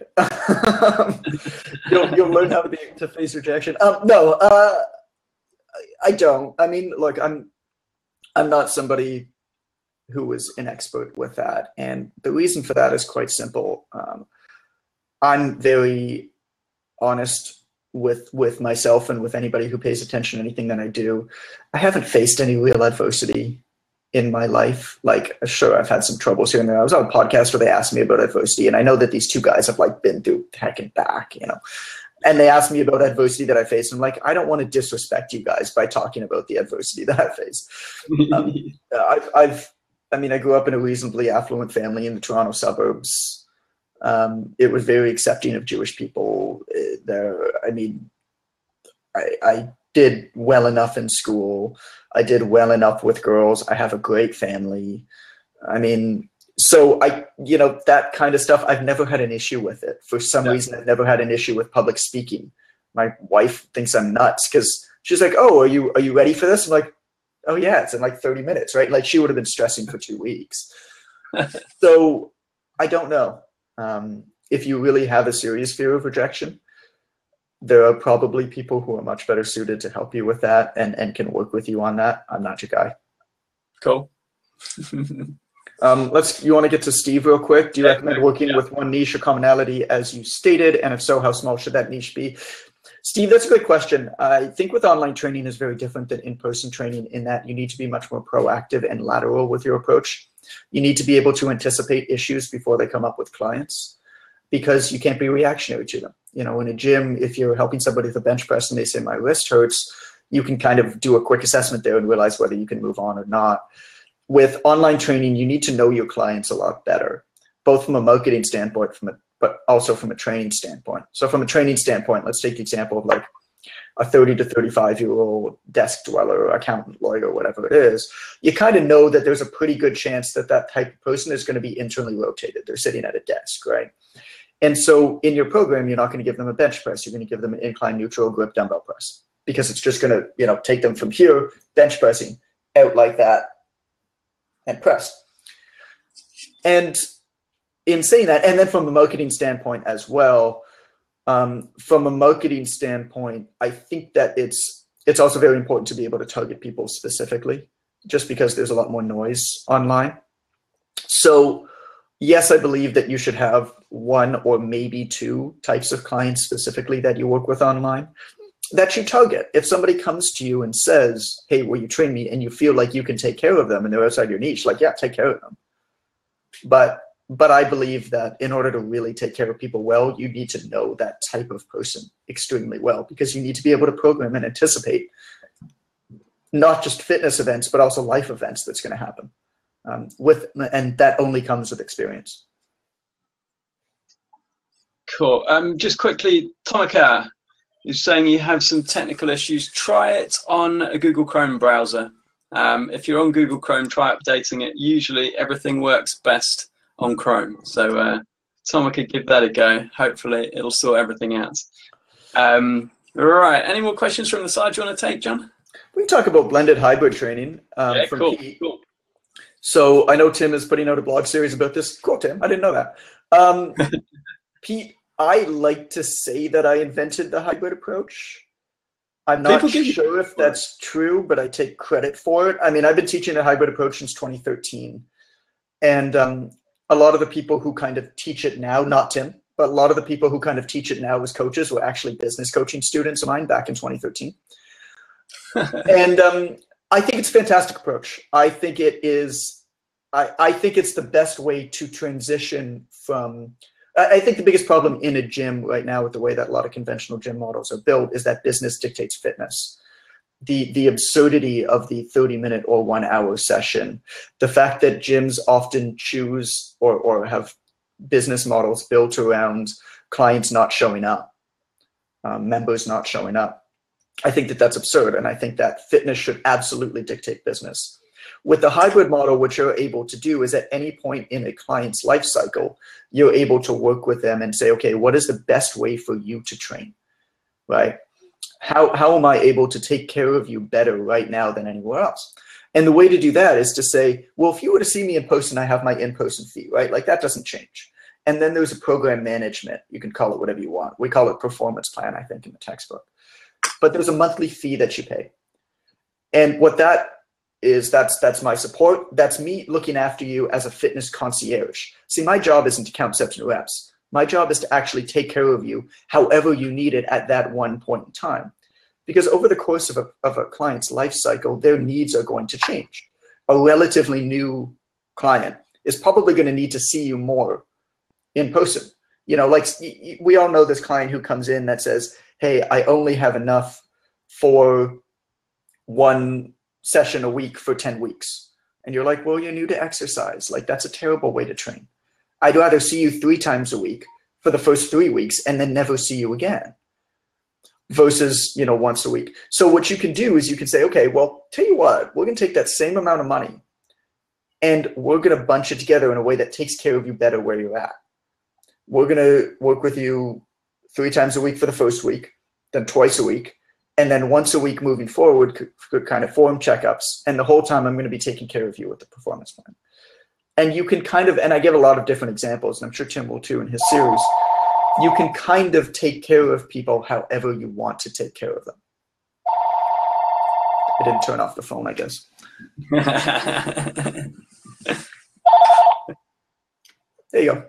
You'll learn how to face rejection. No, I don't. I mean, look, I'm not somebody who is an expert with that, and the reason for that is quite simple. I'm very honest with myself and with anybody who pays attention to anything that I do. I haven't faced any real adversity in my life. Like, sure, I've had some troubles here and there. I was on a podcast where they asked me about adversity, and I know that these two guys have like been through heck and back, you know, and they asked me about adversity that I faced. I'm like, I don't want to disrespect you guys by talking about the adversity that I faced. I grew up in a reasonably affluent family in the Toronto suburbs. It was very accepting of Jewish people there. I did well enough in school. I did well enough with girls. I have a great family. So that kind of stuff, I've never had an issue with it. For some reason, I've never had an issue with public speaking. My wife thinks I'm nuts because she's like, "Oh, are you ready for this?" I'm like, "Oh yeah, it's in like 30 minutes, right?" Like, she would have been stressing for 2 weeks. So I don't know. If you really have a serious fear of rejection, there are probably people who are much better suited to help you with that and can work with you on that. I'm not your guy. Cool. You want to get to Steve real quick? Do you recommend working with one niche or commonality as you stated? And if so, how small should that niche be? Steve, that's a good question. I think with online training is very different than in-person training in that you need to be much more proactive and lateral with your approach. You need to be able to anticipate issues before they come up with clients, because you can't be reactionary to them. You know, in a gym, if you're helping somebody with a bench press and they say, "My wrist hurts," you can kind of do a quick assessment there and realize whether you can move on or not. With online training, you need to know your clients a lot better, both from a marketing standpoint, but also from a training standpoint. So from a training standpoint, let's take the example of like a 30 to 35-year-old desk dweller, accountant, lawyer, whatever it is. You kind of know that there's a pretty good chance that that type of person is going to be internally rotated. They're sitting at a desk, right? And so in your program, you're not going to give them a bench press. You're going to give them an incline neutral grip dumbbell press, because it's just going to, take them from here, bench pressing, out like that, and press. And in saying that, and then from a marketing standpoint as well, from a marketing standpoint, I think that it's also very important to be able to target people specifically, just because there's a lot more noise online. So yes, I believe that you should have one or maybe two types of clients specifically that you work with online that you target. If somebody comes to you and says, "Hey, will you train me?" and you feel like you can take care of them and they're outside your niche, like, yeah, take care of them. But I believe that in order to really take care of people well, you need to know that type of person extremely well, because you need to be able to program and anticipate not just fitness events, but also life events that's going to happen. And that only comes with experience. Cool. Just quickly, Tomika, is saying you have some technical issues. Try it on a Google Chrome browser. If you're on Google Chrome, try updating it. Usually everything works best on Chrome. So someone could give that a go. Hopefully it'll sort everything out. Right. Any more questions from the side you want to take, John? We can talk about blended hybrid training from cool, Pete. cool. So I know Tim is putting out a blog series about this. Cool, Tim. I didn't know that. Pete, I like to say that I invented the hybrid approach. I'm not sure if that's true, but I take credit for it. I mean, I've been teaching a hybrid approach since 2013. And a lot of the people who kind of teach it now, not Tim, but a lot of the people who kind of teach it now as coaches were actually business coaching students of mine back in 2013. And I think it's a fantastic approach. I think it is, I think it's the best way to transition from, I think the biggest problem in a gym right now with the way that a lot of conventional gym models are built is that business dictates fitness. The absurdity of the 30-minute or 1-hour session, the fact that gyms often choose or have business models built around clients not showing up, members not showing up. I think that that's absurd, and I think that fitness should absolutely dictate business. With the hybrid model, what you're able to do is at any point in a client's life cycle, you're able to work with them and say, okay, what is the best way for you to train, right? How am I able to take care of you better right now than anywhere else? And the way to do that is to say, well, if you were to see me in person, I have my in-person fee, right? Like that doesn't change. And then there's a program management. You can call it whatever you want. We call it performance plan, I think, in the textbook. But there's a monthly fee that you pay. And what that is, that's my support. That's me looking after you as a fitness concierge. See, my job isn't to count sets and reps. My job is to actually take care of you however you need it at that one point in time. Because over the course of a client's life cycle, their needs are going to change. A relatively new client is probably going to need to see you more in person. You know, like we all know this client who comes in that says, hey, I only have enough for 1 session a week for 10 weeks. And you're like, well, you're new to exercise. Like, that's a terrible way to train. I'd rather see you 3 times a week for the first 3 weeks and then never see you again versus, you know, once a week. So what you can do is you can say, okay, well, tell you what, we're going to take that same amount of money and we're going to bunch it together in a way that takes care of you better where you're at. We're going to work with you 3 times a week for the first week, then twice a week, and then once a week moving forward, could kind of form checkups. And the whole time I'm going to be taking care of you with the performance plan. And you can kind of, and I give a lot of different examples, and I'm sure Tim will too in his series, you can kind of take care of people however you want to take care of them. I didn't turn off the phone, I guess. There you go.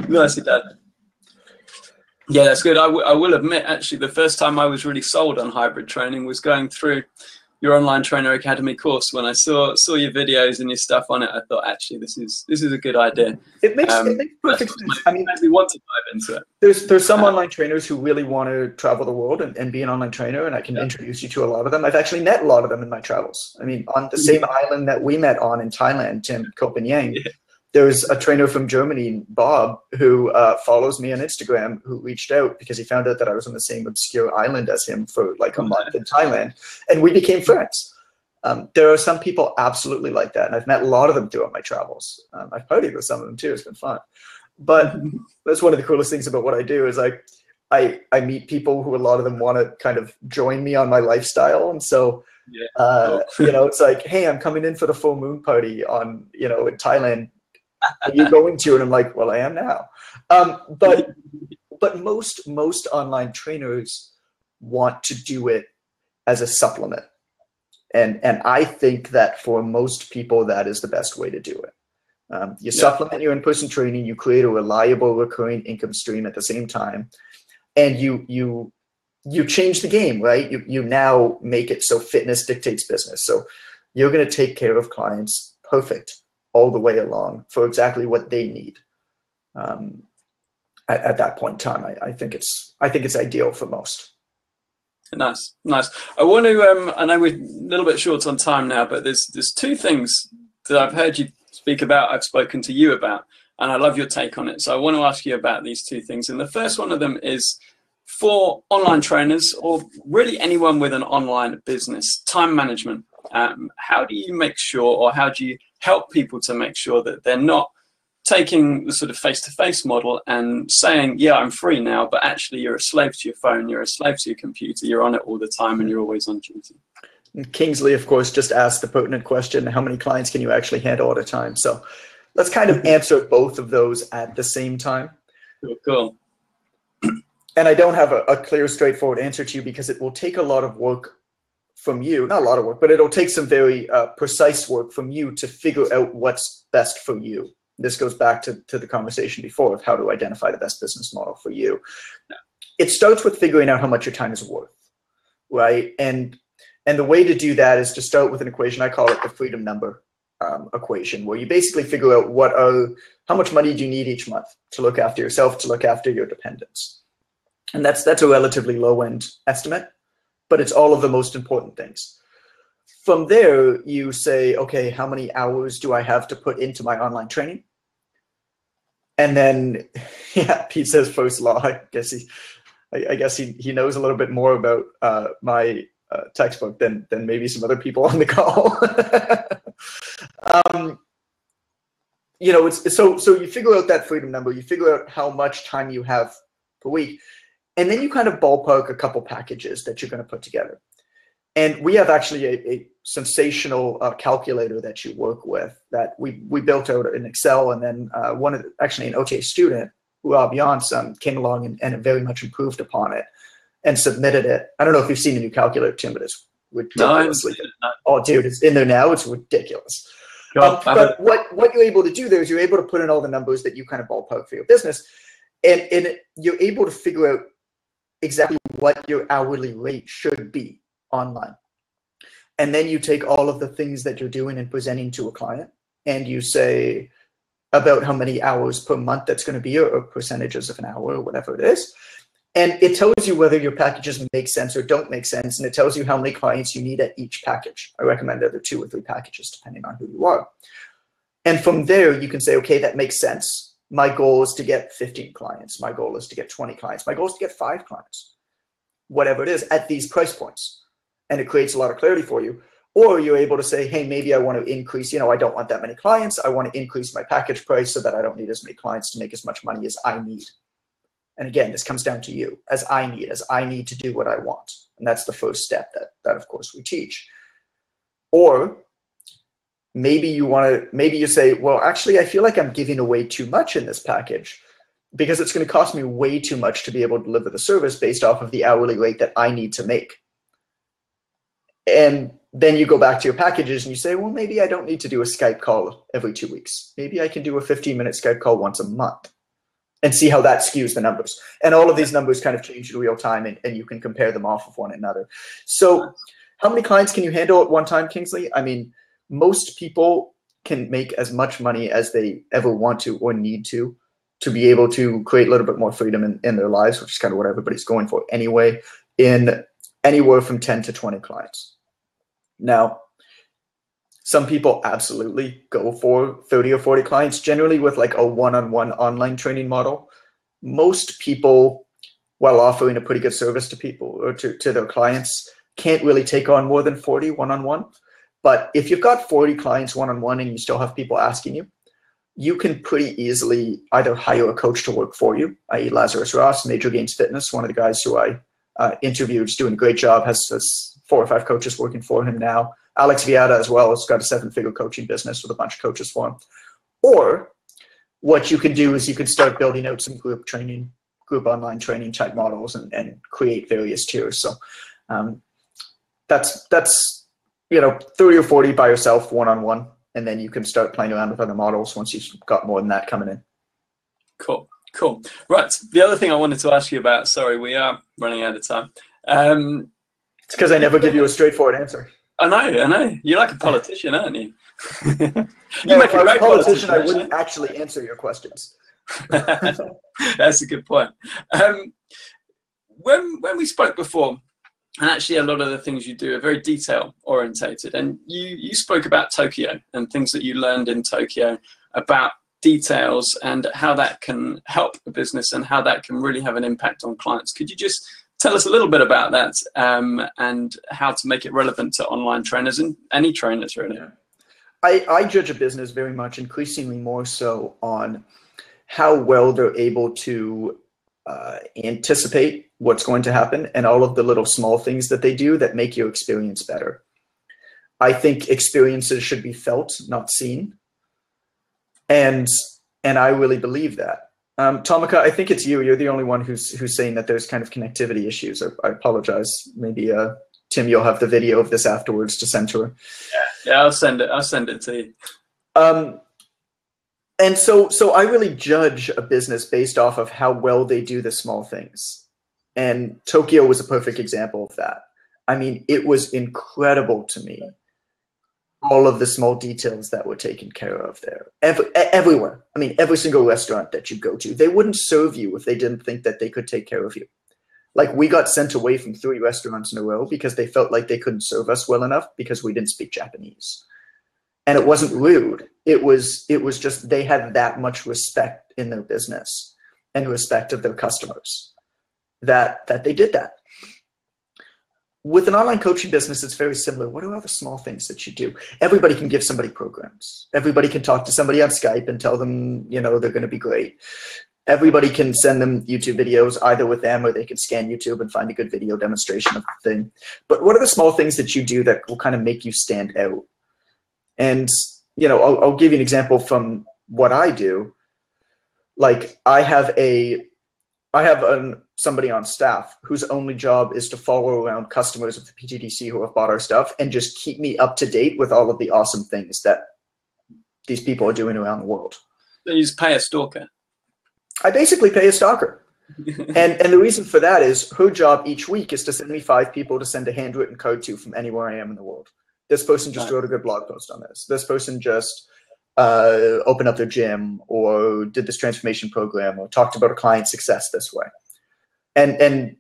Nicely done. Yeah, that's good. I will admit, actually, the first time I was really sold on hybrid training was going through your Online Trainer Academy course. When I saw your videos and your stuff on it, I thought, actually, this is a good idea. It makes perfect sense. I mean, we want to dive into it. There's some online trainers who really want to travel the world and be an online trainer, and I can introduce you to a lot of them. I've actually met a lot of them in my travels. I mean, on the same island that we met on in Thailand, Tim, Koh Phangan, there's a trainer from Germany, Bob, who follows me on Instagram, who reached out because he found out that I was on the same obscure island as him for like a month in Thailand, and we became friends. There are some people absolutely like that, and I've met a lot of them throughout my travels. I've partied with some of them too. It's been fun. But that's one of the coolest things about what I do is I meet people who a lot of them want to kind of join me on my lifestyle, and so you know, it's like, hey, I'm coming in for the full moon party on, you know, in Thailand. Are you going to? And I'm like, well, I am now. But most online trainers want to do it as a supplement. And I think that for most people, that is the best way to do it. You supplement your in-person training, you create a reliable recurring income stream at the same time, and you change the game, right? You now make it so fitness dictates business. So you're going to take care of clients perfect all the way along for exactly what they need at that point in time. I think it's ideal for most. Nice. I want to. I know we're a little bit short on time now, but there's 2 things that I've heard you speak about. I've spoken to you about, and I love your take on it. So I want to ask you about these 2 things. And the first one of them is for online trainers, or really anyone with an online business, time management, how do you make sure, or how do you help people to make sure that they're not taking the sort of face-to-face model and saying, yeah, I'm free now, but actually you're a slave to your phone, you're a slave to your computer, you're on it all the time and you're always on duty? Kingsley, of course, just asked the pertinent question, how many clients can you actually handle at a time? So let's kind of answer both of those at the same time. Cool. And I don't have a clear, straightforward answer to you, because it will take a lot of work from you, not a lot of work, but it'll take some very precise work from you to figure out what's best for you. This goes back to the conversation before of how to identify the best business model for you. It starts with figuring out how much your time is worth, right? And the way to do that is to start with an equation. I call it the freedom number equation, where you basically figure out how much money do you need each month to look after yourself, to look after your dependents. And that's a relatively low-end estimate, but it's all of the most important things. From there, you say, okay, how many hours do I have to put into my online training? And then, yeah, Pete says first law. I guess he knows a little bit more about my textbook than maybe some other people on the call. You know, so you figure out that freedom number, you figure out how much time you have per week, and then you kind of ballpark a couple packages that you're going to put together. And we have actually a sensational calculator that you work with that we built out in Excel, and then actually an OTA student, Rob Jans, came along and very much improved upon it and submitted it. I don't know if you've seen the new calculator, Tim, but it's ridiculous. No. Oh, dude, it's in there now. It's ridiculous. But what you're able to do there is you're able to put in all the numbers that you kind of ballpark for your business, and you're able to figure out exactly what your hourly rate should be online. And then you take all of the things that you're doing and presenting to a client, and you say about how many hours per month that's going to be, or percentages of an hour, or whatever it is. And it tells you whether your packages make sense or don't make sense, and it tells you how many clients you need at each package. I recommend either 2 or 3 packages, depending on who you are. And from there, you can say, okay, that makes sense. My goal is to get 15 clients. My goal is to get 20 clients. My goal is to get 5 clients, whatever it is, at these price points. And it creates a lot of clarity for you. Or you're able to say, hey, maybe I want to increase, I don't want that many clients. I want to increase my package price so that I don't need as many clients to make as much money as I need. And again, this comes down to you, as I need to do what I want. And that's the first step that of course we teach. Or maybe you say, well, actually, I feel like I'm giving away too much in this package, because it's going to cost me way too much to be able to deliver the service based off of the hourly rate that I need to make. And then you go back to your packages and you say, well, maybe I don't need to do a Skype call every 2 weeks. Maybe I can do a 15-minute Skype call once a month, and see how that skews the numbers. And all of these numbers kind of change in real time, and you can compare them off of one another. So how many clients can you handle at one time, Kingsley? I mean, most people can make as much money as they ever want to or need to be able to create a little bit more freedom in their lives, which is kind of what everybody's going for anyway, in anywhere from 10 to 20 clients. Now, some people absolutely go for 30 or 40 clients, generally with like a one-on-one online training model. Most people, while offering a pretty good service to people or to their clients, can't really take on more than 40 one-on-one. But if you've got 40 clients one-on-one and you still have people asking you, you can pretty easily either hire a coach to work for you, i.e. Lazarus Ross, Major Gains Fitness, one of the guys who I interviewed, is doing a great job, has 4 or 5 coaches working for him now. Alex Viada as well has got a 7-figure coaching business with a bunch of coaches for him. Or what you can do is you can start building out some group online training type models and create various tiers. So that's 30 or 40 by yourself, one-on-one, and then you can start playing around with other models once you've got more than that coming in. Cool. Right. The other thing I wanted to ask you about, sorry, we are running out of time. It's because I never give you a straightforward answer. I know. You're like a politician, aren't you? You make a great politician. I wouldn't actually answer your questions. That's a good point. When we spoke before, and actually a lot of the things you do are very detail orientated, and you spoke about Tokyo and things that you learned in Tokyo about details and how that can help a business and how that can really have an impact on clients. Could you just tell us a little bit about that and how to make it relevant to online trainers and any trainers, really? Yeah. I judge a business very much, increasingly more so, on how well they're able to anticipate what's going to happen and all of the little small things that they do that make your experience better. I think experiences should be felt, not seen. And I really believe that. Tomika, I think it's you. You're the only one who's saying that there's kind of connectivity issues. I apologize. Maybe Tim, you'll have the video of this afterwards to send to her. Yeah, I'll send it to you. And so I really judge a business based off of how well they do the small things. And Tokyo was a perfect example of that. I mean, it was incredible to me, all of the small details that were taken care of there. Everywhere. I mean, every single restaurant that you go to, they wouldn't serve you if they didn't think that they could take care of you. Like, we got sent away from 3 restaurants in a row because they felt like they couldn't serve us well enough because we didn't speak Japanese. And it wasn't rude. It was just they had that much respect in their business and respect of their customers that they did that. With an online coaching business, it's very similar. What are all the small things that you do? Everybody can give somebody programs. Everybody can talk to somebody on Skype and tell them, you know, they're going to be great. Everybody can send them YouTube videos either with them, or they can scan YouTube and find a good video demonstration of the thing. But what are the small things that you do that will kind of make you stand out? And, you know, I'll give you an example from what I do. Like, I have somebody on staff whose only job is to follow around customers of the PTDC who have bought our stuff and just keep me up to date with all of the awesome things that these people are doing around the world. So you just pay a stalker? I basically pay a stalker. and the reason for that is her job each week is to send me 5 people to send a handwritten code to from anywhere I am in the world. This person just wrote a good blog post on this. This person just opened up their gym or did this transformation program or talked about a client success this way. And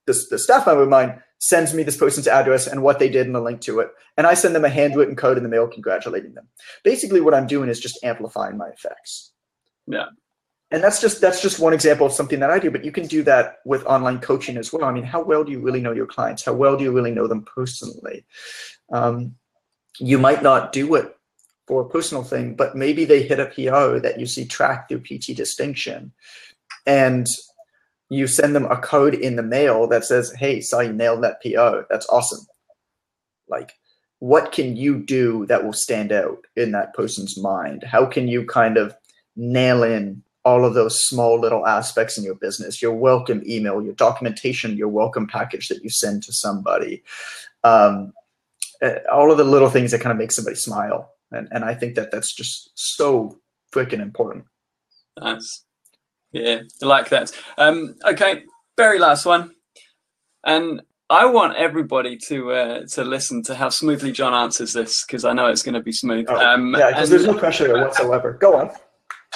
the staff member of mine sends me this person's address and what they did and a link to it. And I send them a handwritten code in the mail congratulating them. Basically, what I'm doing is just amplifying my effects. Yeah. And that's just one example of something that I do, but you can do that with online coaching as well. I mean, how well do you really know your clients? How well do you really know them personally? You might not do it for a personal thing, but maybe they hit a PR that you see tracked through PT Distinction, and you send them a code in the mail that says, hey, saw you nailed that PR. That's awesome. Like, what can you do that will stand out in that person's mind? How can you kind of nail in all of those small little aspects in your business, your welcome email, your documentation, your welcome package that you send to somebody, all of the little things that kind of make somebody smile. And I think that that's just so freaking important. Nice. Yeah, I like that. Okay, very last one. And I want everybody to listen to how smoothly Jon answers this, because I know it's going to be smooth. Yeah, because there's no pressure there whatsoever. Go on.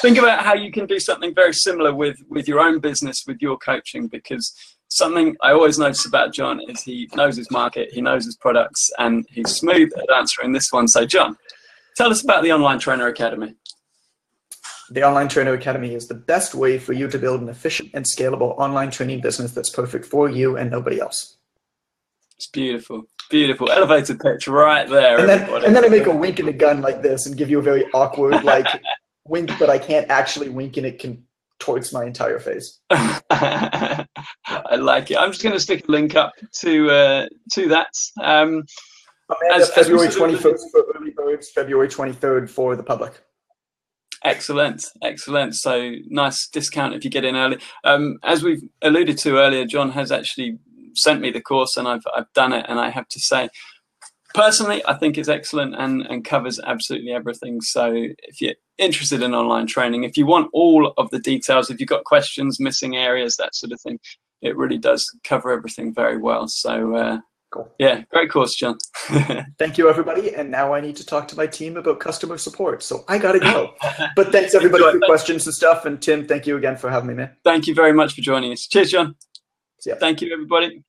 Think about how you can do something very similar with your own business, with your coaching, because something I always notice about Jon is he knows his market, he knows his products, and he's smooth at answering this one. So, Jon, tell us about the Online Trainer Academy. The Online Trainer Academy is the best way for you to build an efficient and scalable online training business that's perfect for you and nobody else. It's beautiful. Beautiful. Elevator pitch right there. And then I make a wink and a gun like this and give you a very awkward, like, wink, but I can't actually wink and it contorts my entire face. I like it. I'm just going to stick a link up to that. February 21st for early birds, February 23rd for the public. Excellent, excellent. So nice discount if you get in early. As we've alluded to earlier, Jon has actually sent me the course and I've done it, and I have to say, personally, I think it's excellent and covers absolutely everything. So if you're interested in online training, if you want all of the details, if you've got questions, missing areas, that sort of thing, it really does cover everything very well. So cool. Yeah, great course, Jon. Thank you, everybody. And now I need to talk to my team about customer support. So I got to go. But thanks, everybody, for questions and stuff. And Tim, thank you again for having me, man. Thank you very much for joining us. Cheers, Jon. See ya. Thank you, everybody.